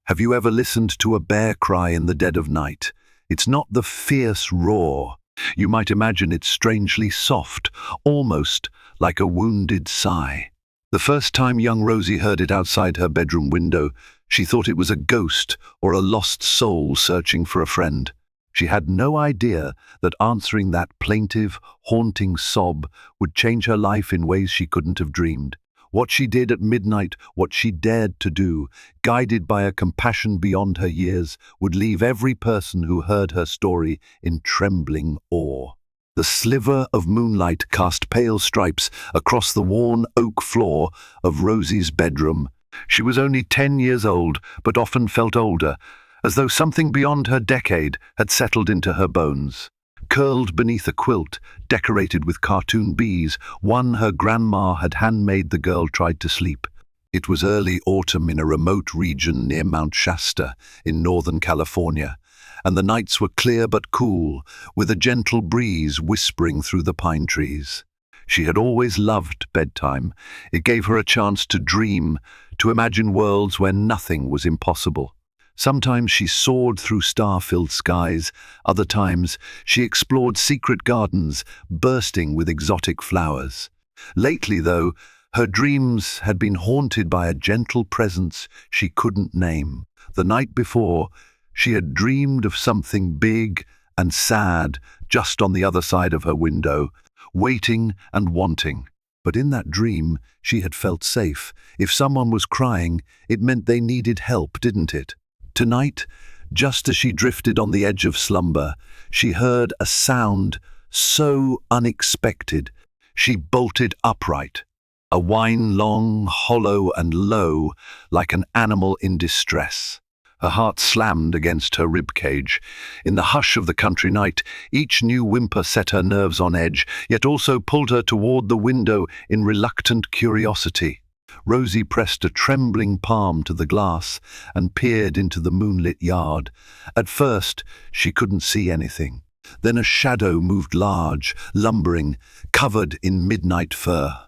Have you ever listened to a bear cry in the dead of night? It's not the fierce roar. You might imagine it strangely soft, almost like a wounded sigh. The first time young Rosie heard it outside her bedroom window, she thought it was a ghost or a lost soul searching for a friend. She had no idea that answering that plaintive, haunting sob would change her life in ways she couldn't have dreamed. What she did at midnight, what she dared to do, guided by a compassion beyond her years, would leave every person who heard her story in trembling awe. The sliver of moonlight cast pale stripes across the worn oak floor of Rosie's bedroom. She was only 10 years old, but often felt older, as though something beyond her decade had settled into her bones. Curled beneath a quilt, decorated with cartoon bees, one her grandma had handmade, the girl tried to sleep. It was early autumn in a remote region near Mount Shasta in Northern California, and the nights were clear but cool, with a gentle breeze whispering through the pine trees. She had always loved bedtime. It gave her a chance to dream, to imagine worlds where nothing was impossible. Sometimes she soared through star-filled skies, other times she explored secret gardens bursting with exotic flowers. Lately, though, her dreams had been haunted by a gentle presence she couldn't name. The night before, she had dreamed of something big and sad just on the other side of her window, waiting and wanting. But in that dream, she had felt safe. If someone was crying, it meant they needed help, didn't it? Tonight, just as she drifted on the edge of slumber, she heard a sound so unexpected. She bolted upright, a whine long, hollow and low, like an animal in distress. Her heart slammed against her ribcage. In the hush of the country night, each new whimper set her nerves on edge, yet also pulled her toward the window in reluctant curiosity. Rosie pressed a trembling palm to the glass and peered into the moonlit yard. At first, she couldn't see anything. Then a shadow moved large, lumbering, covered in midnight fur.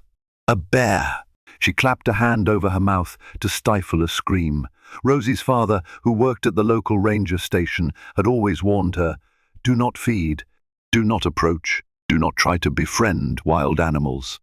A bear! She clapped a hand over her mouth to stifle a scream. Rosie's father, who worked at the local ranger station, had always warned her, "Do not feed, do not approach, do not try to befriend wild animals,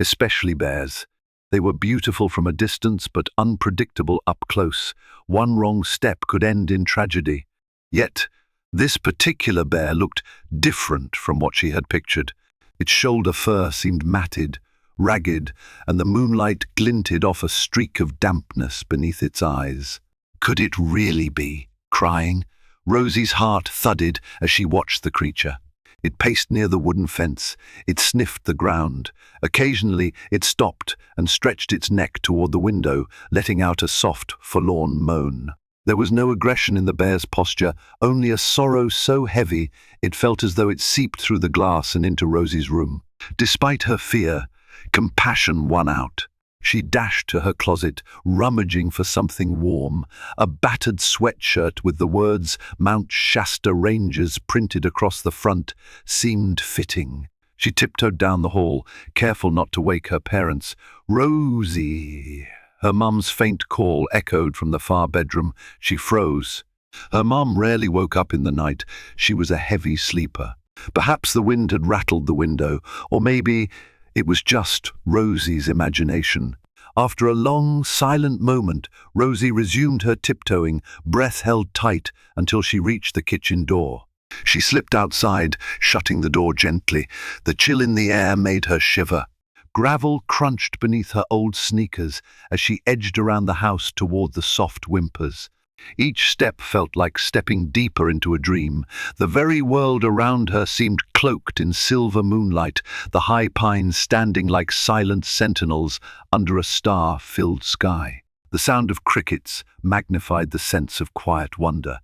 especially bears. They were beautiful from a distance but unpredictable up close. One wrong step could end in tragedy." Yet, this particular bear looked different from what she had pictured. Its shoulder fur seemed matted, ragged, and the moonlight glinted off a streak of dampness beneath its eyes. Could it really be crying? Rosie's heart thudded as she watched the creature. It paced near the wooden fence. It sniffed the ground. Occasionally, it stopped and stretched its neck toward the window, letting out a soft, forlorn moan. There was no aggression in the bear's posture, only a sorrow so heavy it felt as though it seeped through the glass and into Rosie's room. Despite her fear, compassion won out. She dashed to her closet, rummaging for something warm. A battered sweatshirt with the words Mount Shasta Rangers printed across the front seemed fitting. She tiptoed down the hall, careful not to wake her parents. "Rosie!" Her mum's faint call echoed from the far bedroom. She froze. Her mum rarely woke up in the night. She was a heavy sleeper. Perhaps the wind had rattled the window, or maybe it was just Rosie's imagination. After a long, silent moment, Rosie resumed her tiptoeing, breath held tight until she reached the kitchen door. She slipped outside, shutting the door gently. The chill in the air made her shiver. Gravel crunched beneath her old sneakers as she edged around the house toward the soft whimpers. Each step felt like stepping deeper into a dream. The very world around her seemed cloaked in silver moonlight, the high pines standing like silent sentinels under a star-filled sky. The sound of crickets magnified the sense of quiet wonder.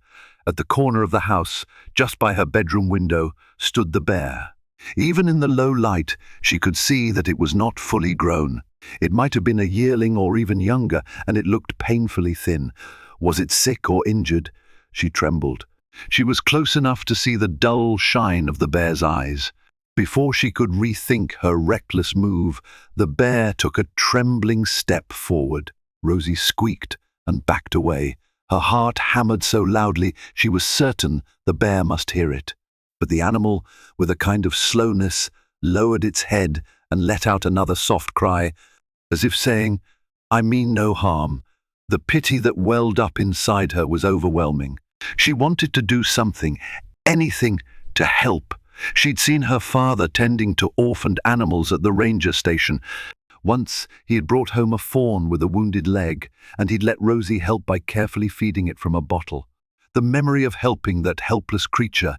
At the corner of the house, just by her bedroom window, stood the bear. Even in the low light, she could see that it was not fully grown. It might have been a yearling or even younger, and it looked painfully thin. Was it sick or injured? She trembled. She was close enough to see the dull shine of the bear's eyes. Before she could rethink her reckless move, the bear took a trembling step forward. Rosie squeaked and backed away, Her heart hammered so loudly she was certain the bear must hear it. But the animal, with a kind of slowness, lowered its head and let out another soft cry, as if saying, "I mean no harm." The pity that welled up inside her was overwhelming. She wanted to do something, anything, to help. She'd seen her father tending to orphaned animals at the ranger station. Once he had brought home a fawn with a wounded leg, and he'd let Rosie help by carefully feeding it from a bottle. The memory of helping that helpless creature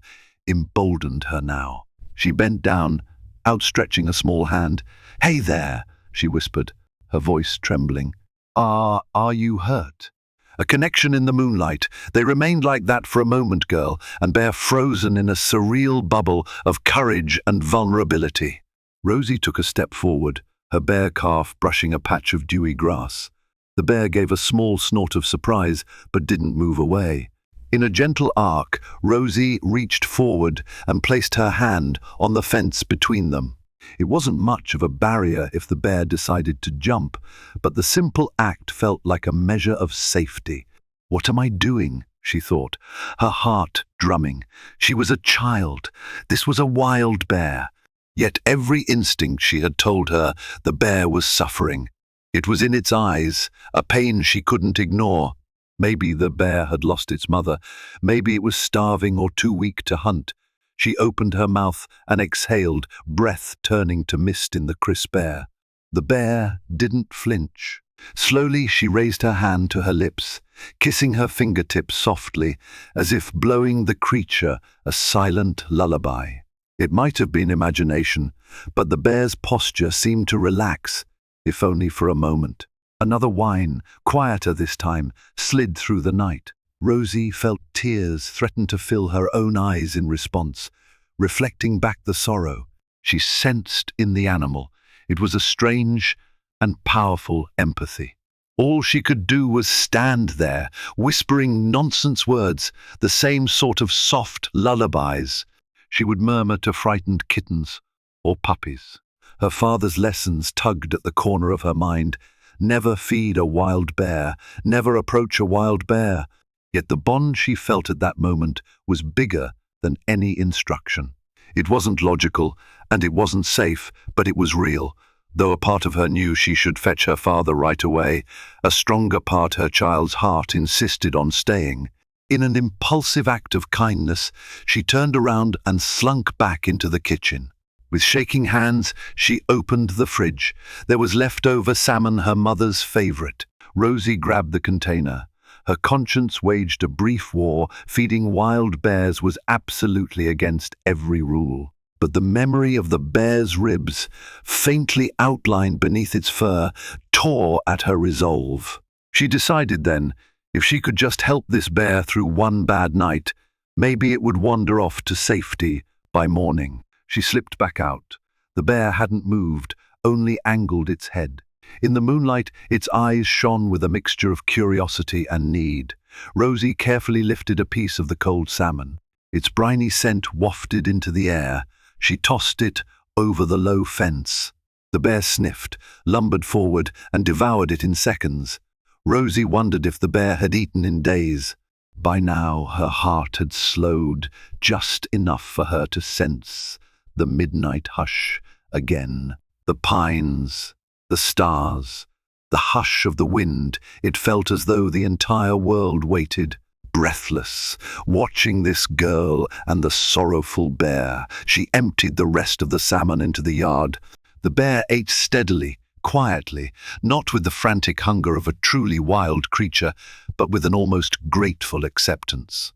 emboldened her now. She bent down, outstretching a small hand. "Hey there," she whispered, her voice trembling. Are you hurt?" A connection in the moonlight. They remained like that for a moment, girl, and Bear frozen in a surreal bubble of courage and vulnerability. Rosie took a step forward, her bare calf brushing a patch of dewy grass. The bear gave a small snort of surprise, but didn't move away. In a gentle arc, Rosie reached forward and placed her hand on the fence between them. It wasn't much of a barrier if the bear decided to jump, but the simple act felt like a measure of safety. "What am I doing?" she thought, her heart drumming. She was a child. This was a wild bear. Yet every instinct she had told her the bear was suffering. It was in its eyes, a pain she couldn't ignore. Maybe the bear had lost its mother. Maybe it was starving or too weak to hunt. She opened her mouth and exhaled, breath turning to mist in the crisp air. The bear didn't flinch. Slowly she raised her hand to her lips, kissing her fingertips softly, as if blowing the creature a silent lullaby. It might have been imagination, but the bear's posture seemed to relax, if only for a moment. Another whine, quieter this time, slid through the night. Rosie felt tears threaten to fill her own eyes in response. Reflecting back the sorrow she sensed in the animal, it was a strange and powerful empathy. All she could do was stand there, whispering nonsense words, the same sort of soft lullabies she would murmur to frightened kittens or puppies. Her father's lessons tugged at the corner of her mind. Never feed a wild bear, never approach a wild bear. Yet the bond she felt at that moment was bigger than any instruction. It wasn't logical, and it wasn't safe, but it was real. Though a part of her knew she should fetch her father right away, a stronger part, her child's heart, insisted on staying. In an impulsive act of kindness, she turned around and slunk back into the kitchen. With shaking hands, she opened the fridge. There was leftover salmon, her mother's favorite. Rosie grabbed the container. Her conscience waged a brief war. Feeding wild bears was absolutely against every rule. But the memory of the bear's ribs, faintly outlined beneath its fur, tore at her resolve. She decided then, if she could just help this bear through one bad night, maybe it would wander off to safety by morning. She slipped back out. The bear hadn't moved, only angled its head. In the moonlight, its eyes shone with a mixture of curiosity and need. Rosie carefully lifted a piece of the cold salmon. Its briny scent wafted into the air. She tossed it over the low fence. The bear sniffed, lumbered forward, and devoured it in seconds. Rosie wondered if the bear had eaten in days. By now, her heart had slowed just enough for her to sense the midnight hush again. The pines, the stars, the hush of the wind. It felt as though the entire world waited, breathless, watching this girl and the sorrowful bear. She emptied the rest of the salmon into the yard. The bear ate steadily, quietly, not with the frantic hunger of a truly wild creature, but with an almost grateful acceptance.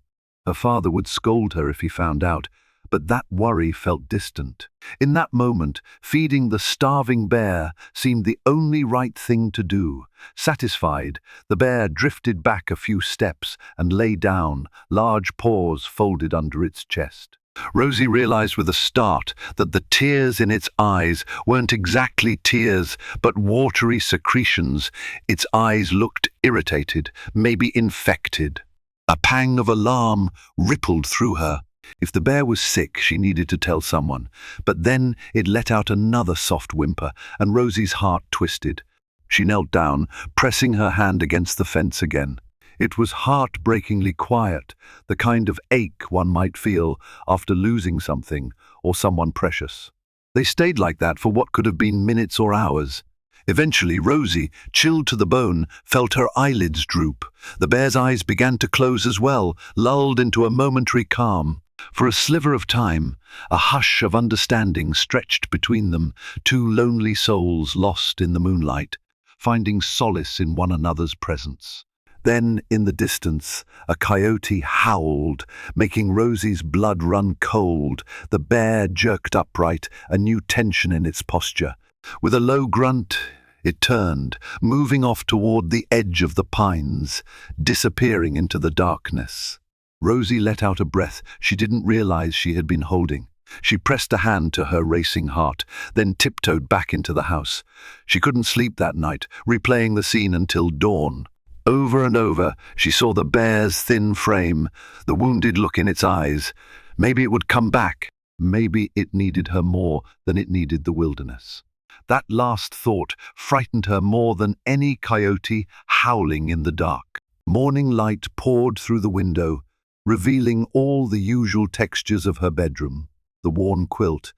Her father would scold her if he found out, but that worry felt distant. In that moment, feeding the starving bear seemed the only right thing to do. Satisfied, the bear drifted back a few steps and lay down, large paws folded under its chest. Rosie realized with a start that the tears in its eyes weren't exactly tears, but watery secretions. Its eyes looked irritated, maybe infected. A pang of alarm rippled through her. If the bear was sick, she needed to tell someone. But then it let out another soft whimper, and Rosie's heart twisted. She knelt down, pressing her hand against the fence again. It was heartbreakingly quiet, the kind of ache one might feel after losing something or someone precious. They stayed like that for what could have been minutes or hours. Eventually, Rosie, chilled to the bone, felt her eyelids droop. The bear's eyes began to close as well, lulled into a momentary calm. For a sliver of time, a hush of understanding stretched between them, two lonely souls lost in the moonlight, finding solace in one another's presence. Then, in the distance, a coyote howled, making Rosie's blood run cold. The bear jerked upright, a new tension in its posture. With a low grunt, it turned, moving off toward the edge of the pines, disappearing into the darkness. Rosie let out a breath she didn't realize she had been holding. She pressed a hand to her racing heart, then tiptoed back into the house. She couldn't sleep that night, replaying the scene until dawn. Over and over, she saw the bear's thin frame, the wounded look in its eyes. Maybe it would come back. Maybe it needed her more than it needed the wilderness. That last thought frightened her more than any coyote howling in the dark. Morning light poured through the window, revealing all the usual textures of her bedroom. The worn quilt,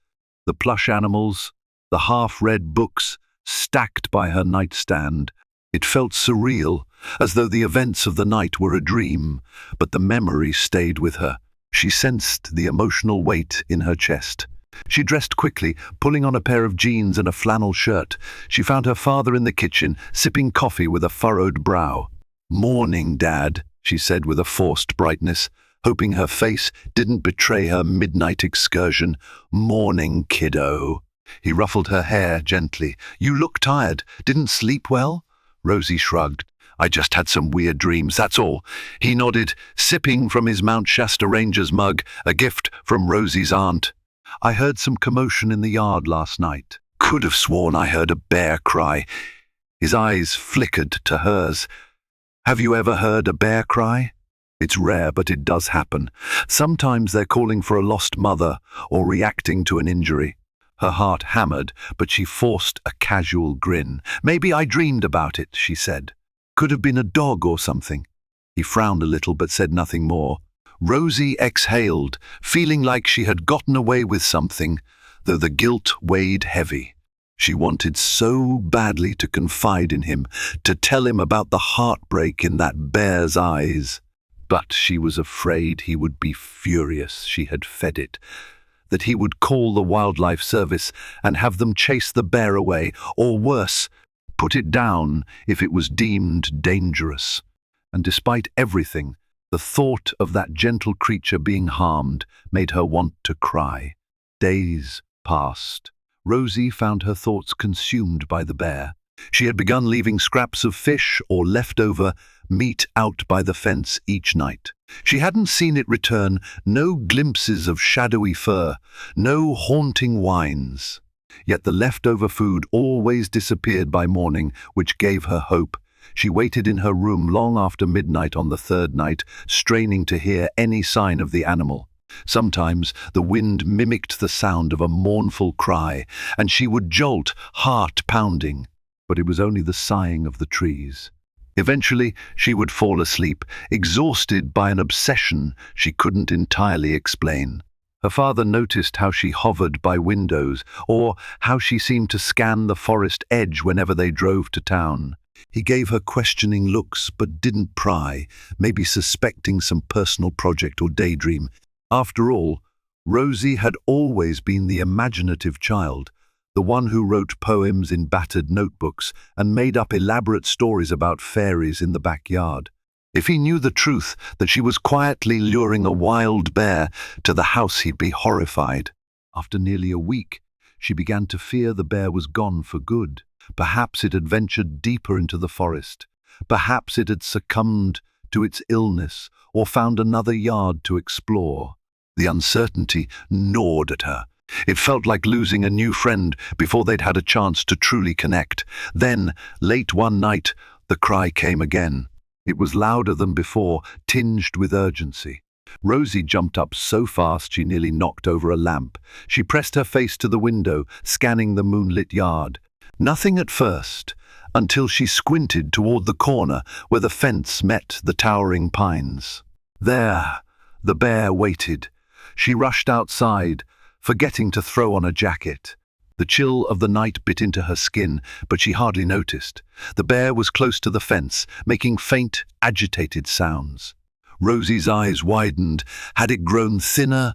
the plush animals, the half-read books stacked by her nightstand. It felt surreal, as though the events of the night were a dream, but the memory stayed with her. She sensed the emotional weight in her chest. She dressed quickly, pulling on a pair of jeans and a flannel shirt. She found her father in the kitchen, sipping coffee with a furrowed brow. "Morning, Dad," she said with a forced brightness, hoping her face didn't betray her midnight excursion. "Morning, kiddo." He ruffled her hair gently. "You look tired. Didn't sleep well?" Rosie shrugged. "I just had some weird dreams, that's all." He nodded, sipping from his Mount Shasta Ranger's mug, a gift from Rosie's aunt. "I heard some commotion in the yard last night. Could have sworn I heard a bear cry." His eyes flickered to hers. "Have you ever heard a bear cry? It's rare, but it does happen. Sometimes they're calling for a lost mother or reacting to an injury." Her heart hammered, but she forced a casual grin. "Maybe I dreamed about it," she said. "Could have been a dog or something." He frowned a little but said nothing more. Rosie exhaled, feeling like she had gotten away with something, though the guilt weighed heavy. She wanted so badly to confide in him, to tell him about the heartbreak in that bear's eyes. But she was afraid he would be furious she had fed it, that he would call the wildlife service and have them chase the bear away, or worse, put it down if it was deemed dangerous. And despite everything, the thought of that gentle creature being harmed made her want to cry. Days passed. Rosie found her thoughts consumed by the bear. She had begun leaving scraps of fish or leftover meat out by the fence each night. She hadn't seen it return, no glimpses of shadowy fur, no haunting whines. Yet the leftover food always disappeared by morning, which gave her hope. She waited in her room long after midnight on the third night, straining to hear any sign of the animal. Sometimes the wind mimicked the sound of a mournful cry, and she would jolt, heart pounding. But it was only the sighing of the trees. Eventually, she would fall asleep, exhausted by an obsession she couldn't entirely explain. Her father noticed how she hovered by windows, or how she seemed to scan the forest edge whenever they drove to town. He gave her questioning looks but didn't pry, maybe suspecting some personal project or daydream. After all, Rosie had always been the imaginative child, the one who wrote poems in battered notebooks and made up elaborate stories about fairies in the backyard. If he knew the truth, that she was quietly luring a wild bear to the house, he'd be horrified. After nearly a week, she began to fear the bear was gone for good. Perhaps it had ventured deeper into the forest. Perhaps it had succumbed to its illness or found another yard to explore. The uncertainty gnawed at her. It felt like losing a new friend before they'd had a chance to truly connect. Then, late one night, the cry came again. It was louder than before, tinged with urgency. Rosie jumped up so fast she nearly knocked over a lamp. She pressed her face to the window, scanning the moonlit yard. Nothing at first. until she squinted toward the corner where the fence met the towering pines. There, the bear waited. She rushed outside, forgetting to throw on a jacket. The chill of the night bit into her skin, but she hardly noticed. The bear was close to the fence, making faint, agitated sounds. Rosie's eyes widened. Had it grown thinner?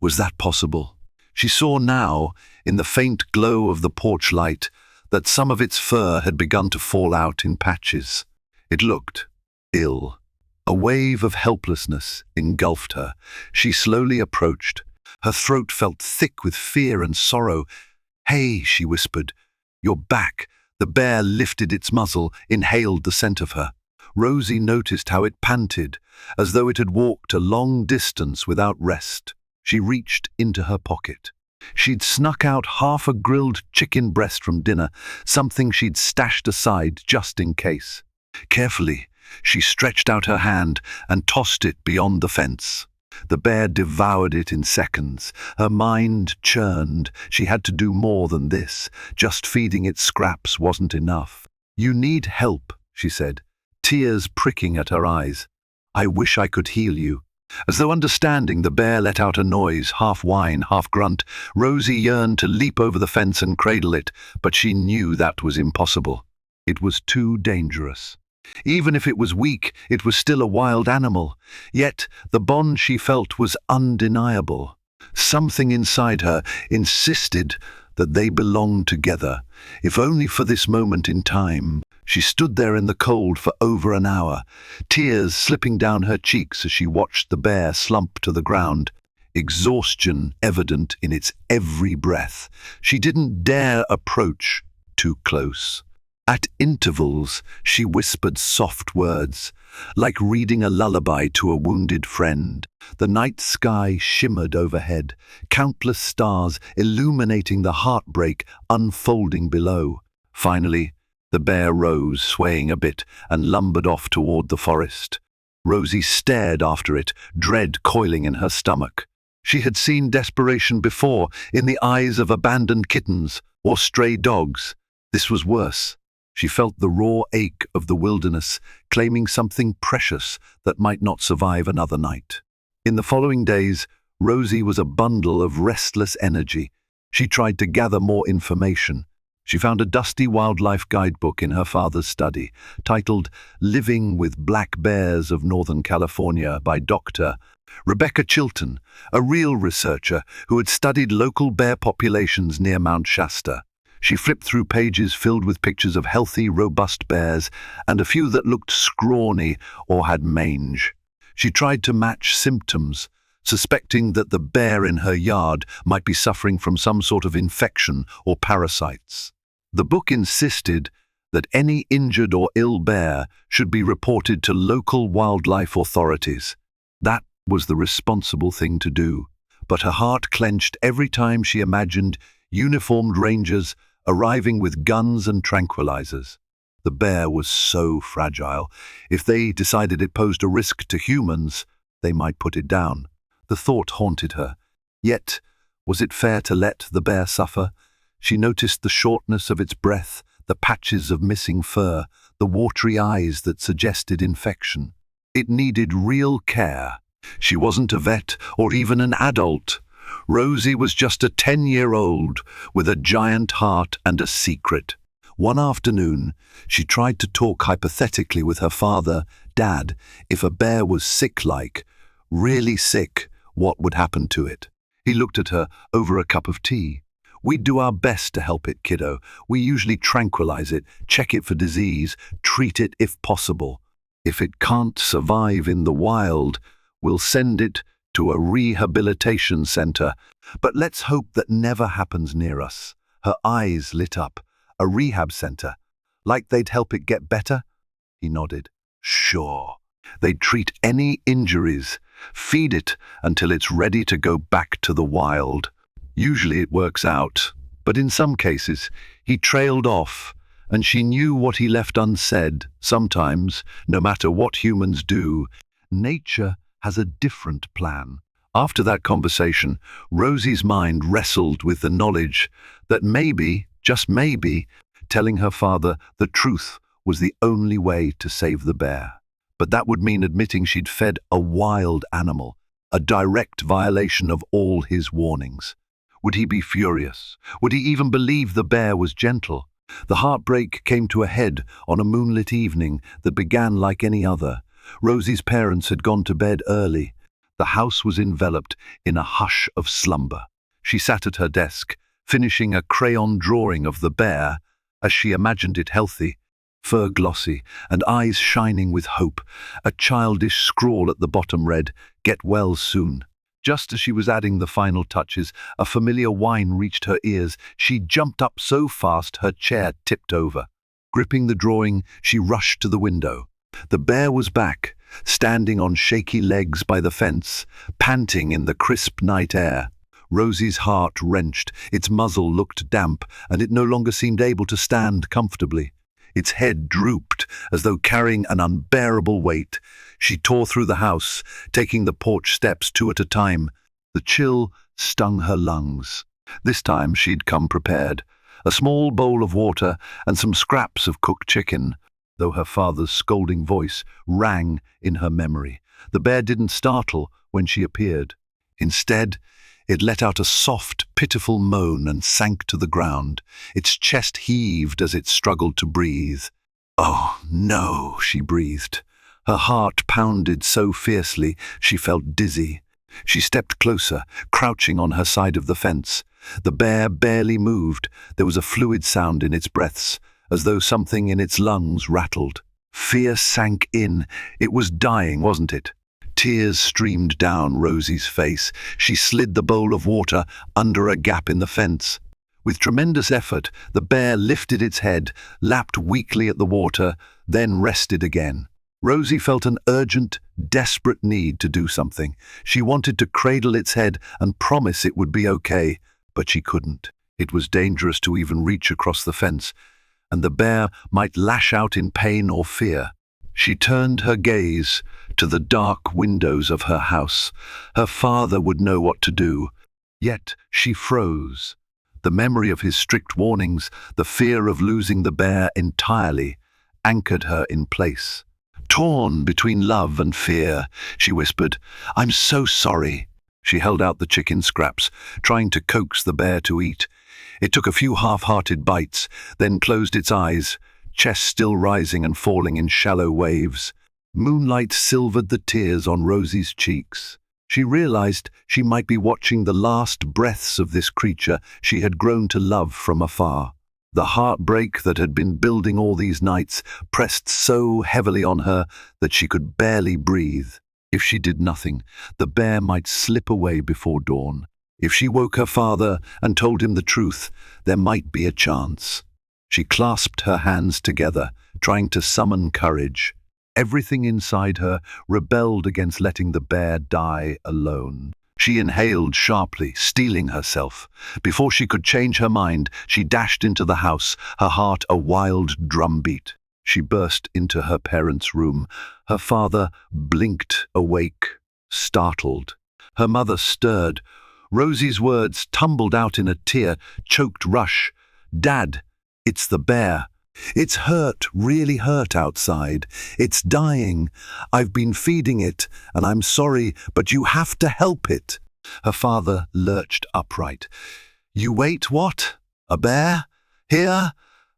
Was that possible? She saw now, in the faint glow of the porch light, that some of its fur had begun to fall out in patches. It looked ill. A wave of helplessness engulfed her. She slowly approached. Her throat felt thick with fear and sorrow. "Hey," she whispered. "You're back." The bear lifted its muzzle, inhaled the scent of her. Rosie noticed how it panted, as though it had walked a long distance without rest. She reached into her pocket. She'd snuck out half a grilled chicken breast from dinner, something she'd stashed aside just in case. Carefully, she stretched out her hand and tossed it beyond the fence. The bear devoured it in seconds. Her mind churned. She had to do more than this. Just feeding it scraps wasn't enough. "You need help," she said, tears pricking at her eyes. "I wish I could heal you." As though understanding, the bear let out a noise, half whine, half grunt. Rosie yearned to leap over the fence and cradle it, but she knew that was impossible. It was too dangerous. Even if it was weak, it was still a wild animal. Yet the bond she felt was undeniable. Something inside her insisted that they belonged together, if only for this moment in time. She stood there in the cold for over an hour, tears slipping down her cheeks as she watched the bear slump to the ground, exhaustion evident in its every breath. She didn't dare approach too close. At intervals, she whispered soft words, like reading a lullaby to a wounded friend. The night sky shimmered overhead, countless stars illuminating the heartbreak unfolding below. Finally, the bear rose, swaying a bit, and lumbered off toward the forest. Rosie stared after it, dread coiling in her stomach. She had seen desperation before, in the eyes of abandoned kittens or stray dogs. This was worse. She felt the raw ache of the wilderness, claiming something precious that might not survive another night. In the following days, Rosie was a bundle of restless energy. She tried to gather more information. She found a dusty wildlife guidebook in her father's study, titled Living with Black Bears of Northern California by Dr. Rebecca Chilton, a real researcher who had studied local bear populations near Mount Shasta. She flipped through pages filled with pictures of healthy, robust bears and a few that looked scrawny or had mange. She tried to match symptoms, suspecting that the bear in her yard might be suffering from some sort of infection or parasites. The book insisted that any injured or ill bear should be reported to local wildlife authorities. That was the responsible thing to do. But her heart clenched every time she imagined uniformed rangers arriving with guns and tranquilizers. The bear was so fragile. If they decided it posed a risk to humans, they might put it down. The thought haunted her. Yet, was it fair to let the bear suffer? She noticed the shortness of its breath, the patches of missing fur, the watery eyes that suggested infection. It needed real care. She wasn't a vet or even an adult. Rosie was just a 10-year-old with a giant heart and a secret. One afternoon, she tried to talk hypothetically with her father. "Dad, if a bear was sick, really sick, what would happen to it?" He looked at her over a cup of tea. "We'd do our best to help it, kiddo. We usually tranquilize it, check it for disease, treat it if possible. If it can't survive in the wild, we'll send it to a rehabilitation center. But let's hope that never happens near us." Her eyes lit up. "A rehab center? Like they'd help it get better?" He nodded. "Sure. They'd treat any injuries, feed it until it's ready to go back to the wild. Usually it works out, but in some cases he trailed off, and she knew what he left unsaid. Sometimes, no matter what humans do, nature has a different plan." After that conversation, Rosie's mind wrestled with the knowledge that maybe, just maybe, telling her father the truth was the only way to save the bear. But that would mean admitting she'd fed a wild animal, a direct violation of all his warnings. Would he be furious? Would he even believe the bear was gentle? The heartbreak came to a head on a moonlit evening that began like any other. Rosie's parents had gone to bed early. The house was enveloped in a hush of slumber. She sat at her desk, finishing a crayon drawing of the bear, as she imagined it healthy, fur glossy, and eyes shining with hope. A childish scrawl at the bottom read, "Get well soon." Just as she was adding the final touches, a familiar whine reached her ears. She jumped up so fast her chair tipped over. Gripping the drawing, she rushed to the window. The bear was back, standing on shaky legs by the fence, panting in the crisp night air. Rosie's heart wrenched, its muzzle looked damp, and it no longer seemed able to stand comfortably. Its head drooped, as though carrying an unbearable weight. She tore through the house, taking the porch steps 2 at a time. The chill stung her lungs. This time she'd come prepared. A small bowl of water and some scraps of cooked chicken, though her father's scolding voice rang in her memory. The bear didn't startle when she appeared. Instead, it let out a soft, pitiful moan and sank to the ground. Its chest heaved as it struggled to breathe. "Oh, no," she breathed. Her heart pounded so fiercely she felt dizzy. She stepped closer, crouching on her side of the fence. The bear barely moved. There was a fluid sound in its breaths, as though something in its lungs rattled. Fear sank in. It was dying, wasn't it? Tears streamed down Rosie's face. She slid the bowl of water under a gap in the fence. With tremendous effort, the bear lifted its head, lapped weakly at the water, then rested again. Rosie felt an urgent, desperate need to do something. She wanted to cradle its head and promise it would be okay, but she couldn't. It was dangerous to even reach across the fence, and the bear might lash out in pain or fear. She turned her gaze to the dark windows of her house. Her father would know what to do. Yet she froze. The memory of his strict warnings, the fear of losing the bear entirely, anchored her in place. Torn between love and fear, she whispered, "I'm so sorry." She held out the chicken scraps, trying to coax the bear to eat. It took a few half-hearted bites, then closed its eyes, chest still rising and falling in shallow waves. Moonlight silvered the tears on Rosie's cheeks. She realized she might be watching the last breaths of this creature she had grown to love from afar. The heartbreak that had been building all these nights pressed so heavily on her that she could barely breathe. If she did nothing, the bear might slip away before dawn. If she woke her father and told him the truth, there might be a chance. She clasped her hands together, trying to summon courage. Everything inside her rebelled against letting the bear die alone. She inhaled sharply, steeling herself. Before she could change her mind, she dashed into the house, her heart a wild drumbeat. She burst into her parents' room. Her father blinked awake, startled. Her mother stirred. Rosie's words tumbled out in a tear-choked rush. "Dad, it's the bear. It's hurt, really hurt outside. It's dying. I've been feeding it, and I'm sorry, but you have to help it." Her father lurched upright. "You wait, what? A bear? Here?"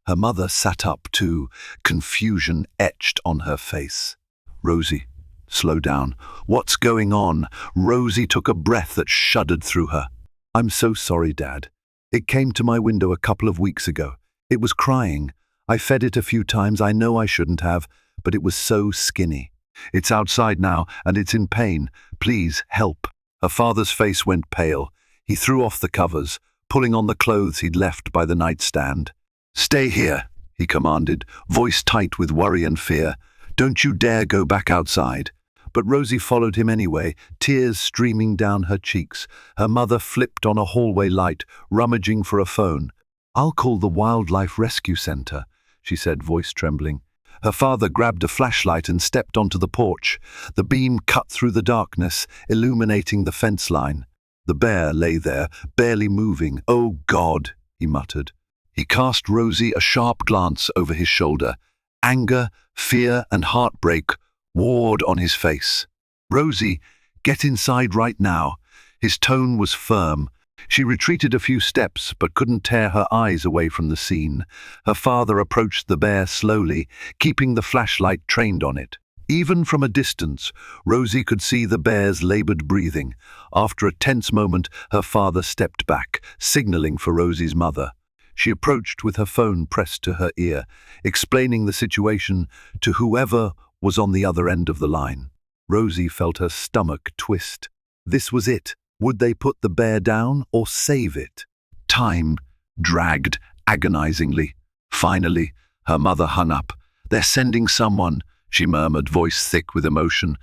Her mother sat up too, confusion etched on her face. "Rosie, slow down. What's going on?" Rosie took a breath that shuddered through her. "I'm so sorry, Dad. It came to my window a couple of weeks ago. It was crying. I fed it a few times. I know I shouldn't have, but it was so skinny. It's outside now, and it's in pain. Please, help." Her father's face went pale. He threw off the covers, pulling on the clothes he'd left by the nightstand. "Stay here," he commanded, voice tight with worry and fear. "Don't you dare go back outside." But Rosie followed him anyway, tears streaming down her cheeks. Her mother flipped on a hallway light, rummaging for a phone. "I'll call the Wildlife Rescue Center," she said, voice trembling. Her father grabbed a flashlight and stepped onto the porch. The beam cut through the darkness, illuminating the fence line. The bear lay there, barely moving. "Oh, God," he muttered. He cast Rosie a sharp glance over his shoulder. Anger, fear, and heartbreak warred on his face. "Rosie, get inside right now." His tone was firm. She retreated a few steps but couldn't tear her eyes away from the scene. Her father approached the bear slowly, keeping the flashlight trained on it. Even from a distance, Rosie could see the bear's labored breathing. After a tense moment, her father stepped back, signaling for Rosie's mother. She approached with her phone pressed to her ear, explaining the situation to whoever was on the other end of the line. Rosie felt her stomach twist. This was it. Would they put the bear down or save it? Time dragged agonizingly. Finally, her mother hung up. "They're sending someone," she murmured, voice thick with emotion.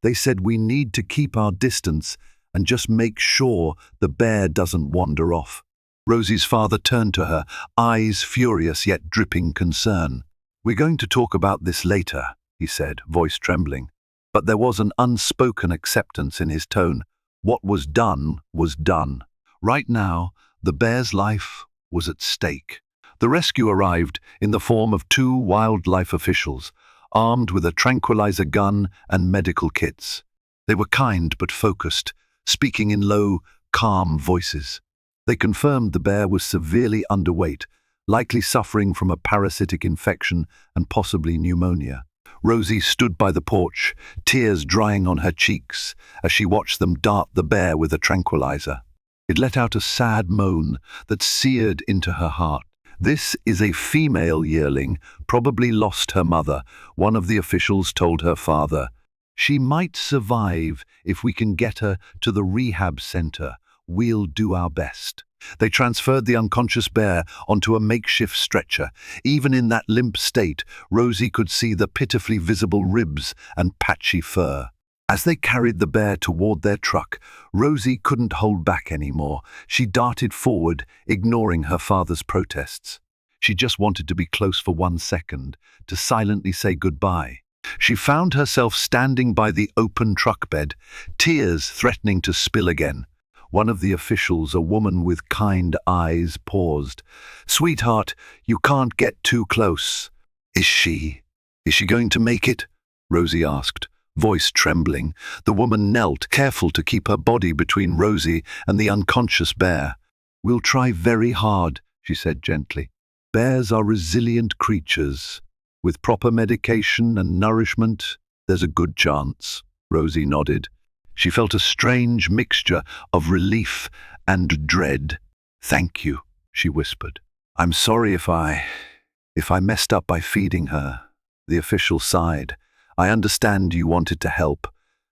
"They said we need to keep our distance and just make sure the bear doesn't wander off." Rosie's father turned to her, eyes furious yet dripping concern. "We're going to talk about this later," he said, voice trembling. But there was an unspoken acceptance in his tone. What was done was done. Right now, the bear's life was at stake. The rescue arrived in the form of 2 wildlife officials, armed with a tranquilizer gun and medical kits. They were kind but focused, speaking in low, calm voices. They confirmed the bear was severely underweight, likely suffering from a parasitic infection and possibly pneumonia. Rosie stood by the porch, tears drying on her cheeks as she watched them dart the bear with a tranquilizer. It let out a sad moan that seared into her heart. "This is a female yearling, probably lost her mother," one of the officials told her father. "She might survive if we can get her to the rehab center. We'll do our best." They transferred the unconscious bear onto a makeshift stretcher. Even in that limp state, Rosie could see the pitifully visible ribs and patchy fur. As they carried the bear toward their truck, Rosie couldn't hold back anymore. She darted forward, ignoring her father's protests. She just wanted to be close for 1 second, to silently say goodbye. She found herself standing by the open truck bed, tears threatening to spill again. One of the officials, a woman with kind eyes, paused. "Sweetheart, you can't get too close." Is she going to make it?" Rosie asked, voice trembling. The woman knelt, careful to keep her body between Rosie and the unconscious bear. "We'll try very hard," she said gently. "Bears are resilient creatures. With proper medication and nourishment, there's a good chance." Rosie nodded. She felt a strange mixture of relief and dread. "Thank you," she whispered. "I'm sorry if I messed up by feeding her." The official sighed. "I understand you wanted to help,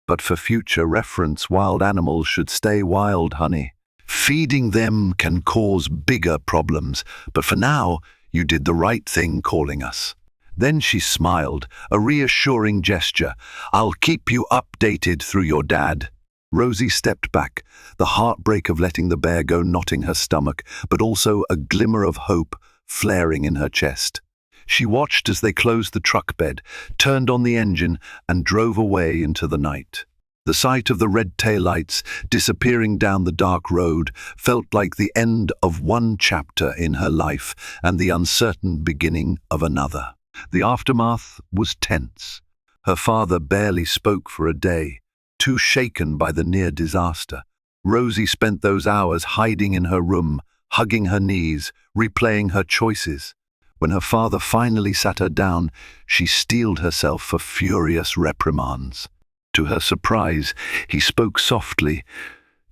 but for future reference, wild animals should stay wild, honey. Feeding them can cause bigger problems, but for now, you did the right thing calling us." Then she smiled, a reassuring gesture. "I'll keep you updated through your dad." Rosie stepped back, the heartbreak of letting the bear go knotting her stomach, but also a glimmer of hope flaring in her chest. She watched as they closed the truck bed, turned on the engine, and drove away into the night. The sight of the red taillights disappearing down the dark road felt like the end of one chapter in her life and the uncertain beginning of another. The aftermath was tense. Her father barely spoke for a day, too shaken by the near disaster. Rosie spent those hours hiding in her room, hugging her knees, replaying her choices. When her father finally sat her down, she steeled herself for furious reprimands. To her surprise, he spoke softly.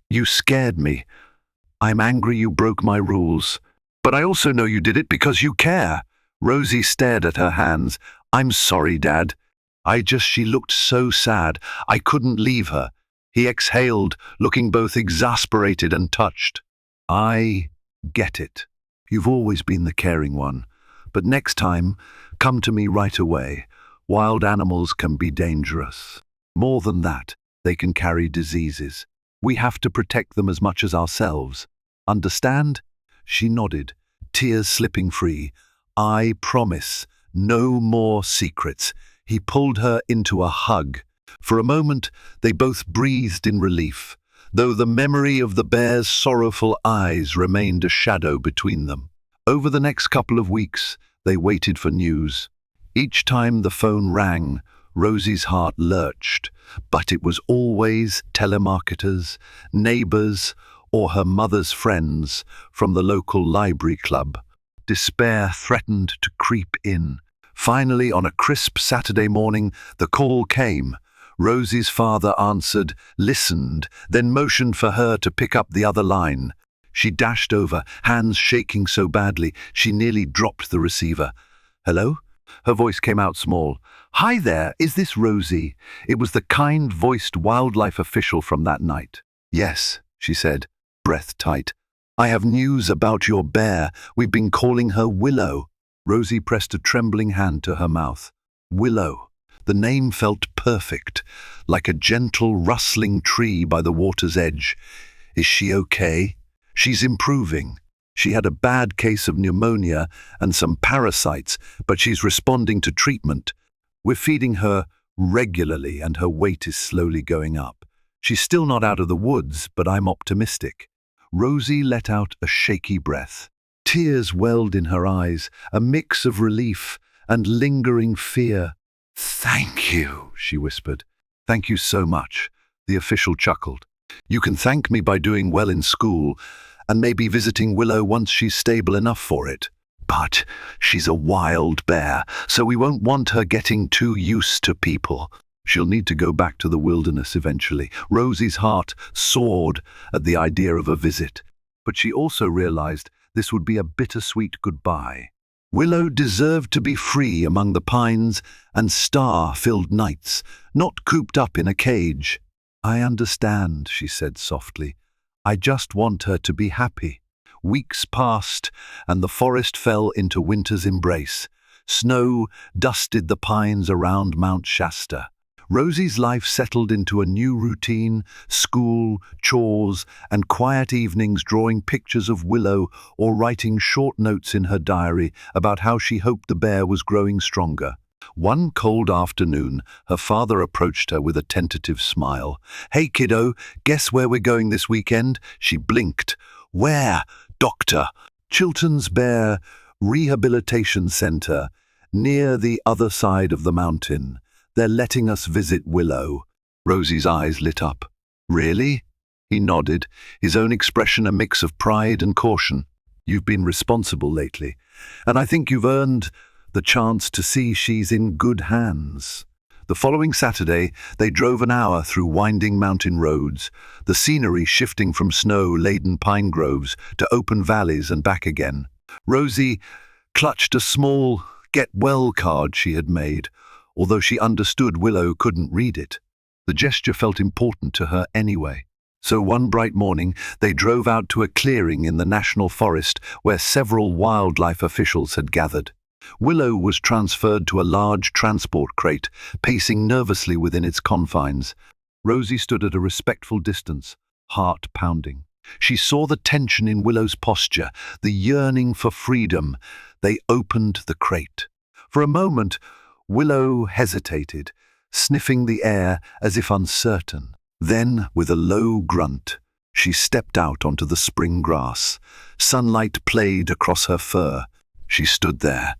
"You scared me. I'm angry you broke my rules. But I also know you did it because you care." Rosie stared at her hands. "I'm sorry, Dad. She looked so sad. I couldn't leave her." He exhaled, looking both exasperated and touched. "I get it. You've always been the caring one. But next time, come to me right away. Wild animals can be dangerous. More than that, they can carry diseases. We have to protect them as much as ourselves. Understand?" She nodded, tears slipping free. "I promise, no more secrets." He pulled her into a hug. For a moment, they both breathed in relief, though the memory of the bear's sorrowful eyes remained a shadow between them. Over the next couple of weeks, they waited for news. Each time the phone rang, Rosie's heart lurched, but it was always telemarketers, neighbors, or her mother's friends from the local library club. Despair threatened to creep in. Finally, on a crisp Saturday morning, the call came. Rosie's father answered, listened, then motioned for her to pick up the other line. She dashed over, hands shaking so badly she nearly dropped the receiver. "Hello?" Her voice came out small. "Hi there, is this Rosie?" It was the kind-voiced wildlife official from that night. "Yes," she said, breath tight. "I have news about your bear. We've been calling her Willow." Rosie pressed a trembling hand to her mouth. Willow. The name felt perfect, like a gentle rustling tree by the water's edge. "Is she okay?" "She's improving. She had a bad case of pneumonia and some parasites, but she's responding to treatment. We're feeding her regularly and her weight is slowly going up. She's still not out of the woods, but I'm optimistic." Rosie let out a shaky breath. Tears welled in her eyes, a mix of relief and lingering fear. "Thank you," she whispered. "Thank you so much," the official chuckled. "You can thank me by doing well in school and maybe visiting Willow once she's stable enough for it. But she's a wild bear, so we won't want her getting too used to people. She'll need to go back to the wilderness eventually." Rosie's heart soared at the idea of a visit, but she also realized this would be a bittersweet goodbye. Willow deserved to be free among the pines and star-filled nights, not cooped up in a cage. "I understand," she said softly. "I just want her to be happy." Weeks passed, and the forest fell into winter's embrace. Snow dusted the pines around Mount Shasta. Rosie's life settled into a new routine: school, chores, and quiet evenings drawing pictures of Willow or writing short notes in her diary about how she hoped the bear was growing stronger. One cold afternoon, her father approached her with a tentative smile. "Hey, kiddo, guess where we're going this weekend?" She blinked. "Where, doctor?" "Chilton's Bear Rehabilitation Center, near the other side of the mountain. They're letting us visit Willow." Rosie's eyes lit up. "Really?" He nodded, his own expression a mix of pride and caution. "You've been responsible lately, and I think you've earned the chance to see she's in good hands." The following Saturday, they drove an hour through winding mountain roads, the scenery shifting from snow-laden pine groves to open valleys and back again. Rosie clutched a small get-well card she had made, although she understood Willow couldn't read it. The gesture felt important to her anyway. So one bright morning, they drove out to a clearing in the national forest where several wildlife officials had gathered. Willow was transferred to a large transport crate, pacing nervously within its confines. Rosie stood at a respectful distance, heart pounding. She saw the tension in Willow's posture, the yearning for freedom. They opened the crate. For a moment, Willow hesitated, sniffing the air as if uncertain. Then, with a low grunt, she stepped out onto the spring grass. Sunlight played across her fur. She stood there,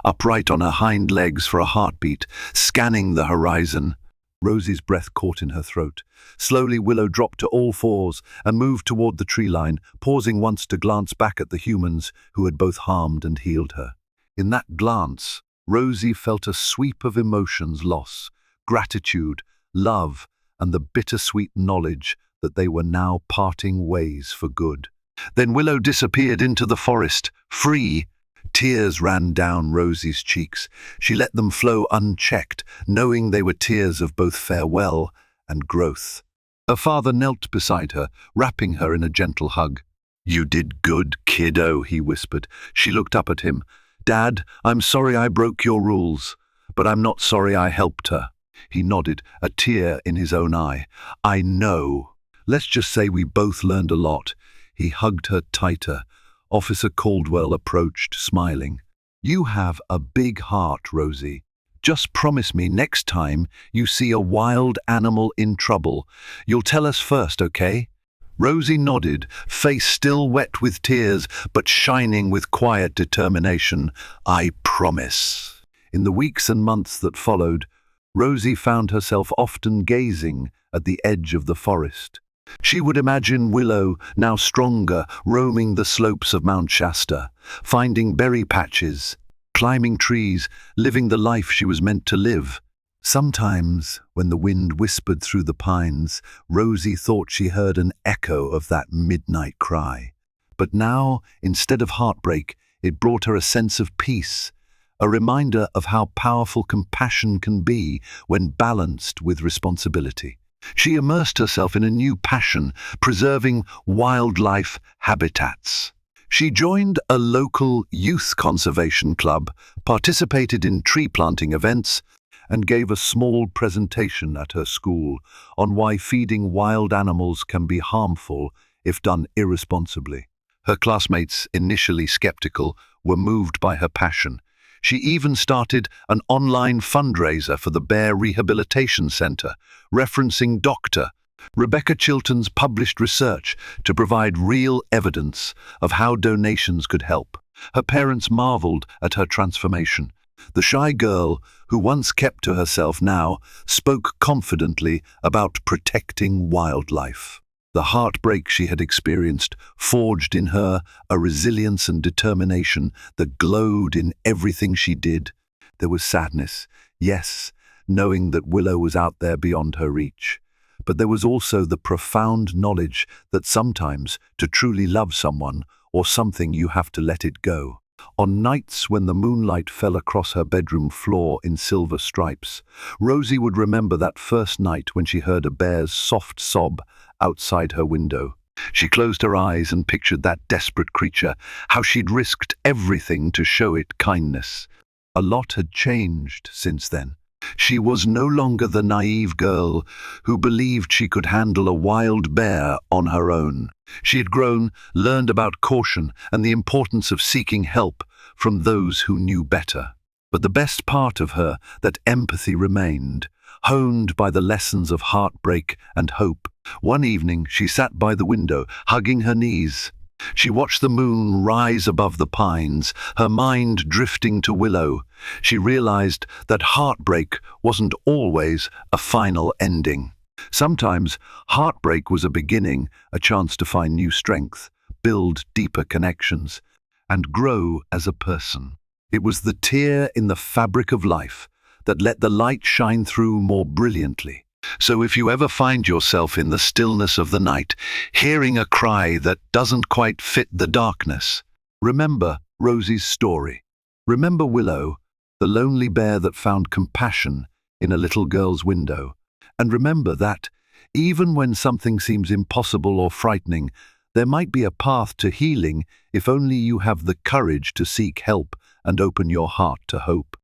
upright on her hind legs for a heartbeat, scanning the horizon. Rosie's breath caught in her throat. Slowly, Willow dropped to all fours and moved toward the tree line, pausing once to glance back at the humans who had both harmed and healed her. In that glance, Rosie felt a sweep of emotions: loss, gratitude, love, and the bittersweet knowledge that they were now parting ways for good. Then Willow disappeared into the forest, free. Tears ran down Rosie's cheeks. She let them flow unchecked, knowing they were tears of both farewell and growth. Her father knelt beside her, wrapping her in a gentle hug. "You did good, kiddo," he whispered. She looked up at him. "Dad, I'm sorry I broke your rules, but I'm not sorry I helped her." He nodded, a tear in his own eye. "I know. Let's just say we both learned a lot." He hugged her tighter. Officer Caldwell approached, smiling. "You have a big heart, Rosie. Just promise me next time you see a wild animal in trouble, you'll tell us first, okay?" Rosie nodded, face still wet with tears, but shining with quiet determination. "I promise." In the weeks and months that followed, Rosie found herself often gazing at the edge of the forest. She would imagine Willow, now stronger, roaming the slopes of Mount Shasta, finding berry patches, climbing trees, living the life she was meant to live. Sometimes, when the wind whispered through the pines, Rosie thought she heard an echo of that midnight cry. But now, instead of heartbreak, it brought her a sense of peace, a reminder of how powerful compassion can be when balanced with responsibility. She immersed herself in a new passion, preserving wildlife habitats. She joined a local youth conservation club, participated in tree planting events, and gave a small presentation at her school on why feeding wild animals can be harmful if done irresponsibly. Her classmates, initially skeptical, were moved by her passion. She even started an online fundraiser for the Bear Rehabilitation Center, referencing Dr. Rebecca Chilton's published research to provide real evidence of how donations could help. Her parents marveled at her transformation. The shy girl, who once kept to herself now, spoke confidently about protecting wildlife. The heartbreak she had experienced forged in her a resilience and determination that glowed in everything she did. There was sadness, yes, knowing that Willow was out there beyond her reach. But there was also the profound knowledge that sometimes, to truly love someone or something, you have to let it go. On nights when the moonlight fell across her bedroom floor in silver stripes, Rosie would remember that first night when she heard a bear's soft sob outside her window. She closed her eyes and pictured that desperate creature, how she'd risked everything to show it kindness. A lot had changed since then. She was no longer the naive girl who believed she could handle a wild bear on her own. She had grown, learned about caution and the importance of seeking help from those who knew better. But the best part of her, that empathy remained, honed by the lessons of heartbreak and hope. One evening, she sat by the window, hugging her knees. She watched the moon rise above the pines, her mind drifting to Willow. She realized that heartbreak wasn't always a final ending. Sometimes heartbreak was a beginning, a chance to find new strength, build deeper connections, and grow as a person. It was the tear in the fabric of life that let the light shine through more brilliantly. So if you ever find yourself in the stillness of the night, hearing a cry that doesn't quite fit the darkness, remember Rosie's story. Remember Willow, the lonely bear that found compassion in a little girl's window. And remember that, even when something seems impossible or frightening, there might be a path to healing if only you have the courage to seek help and open your heart to hope.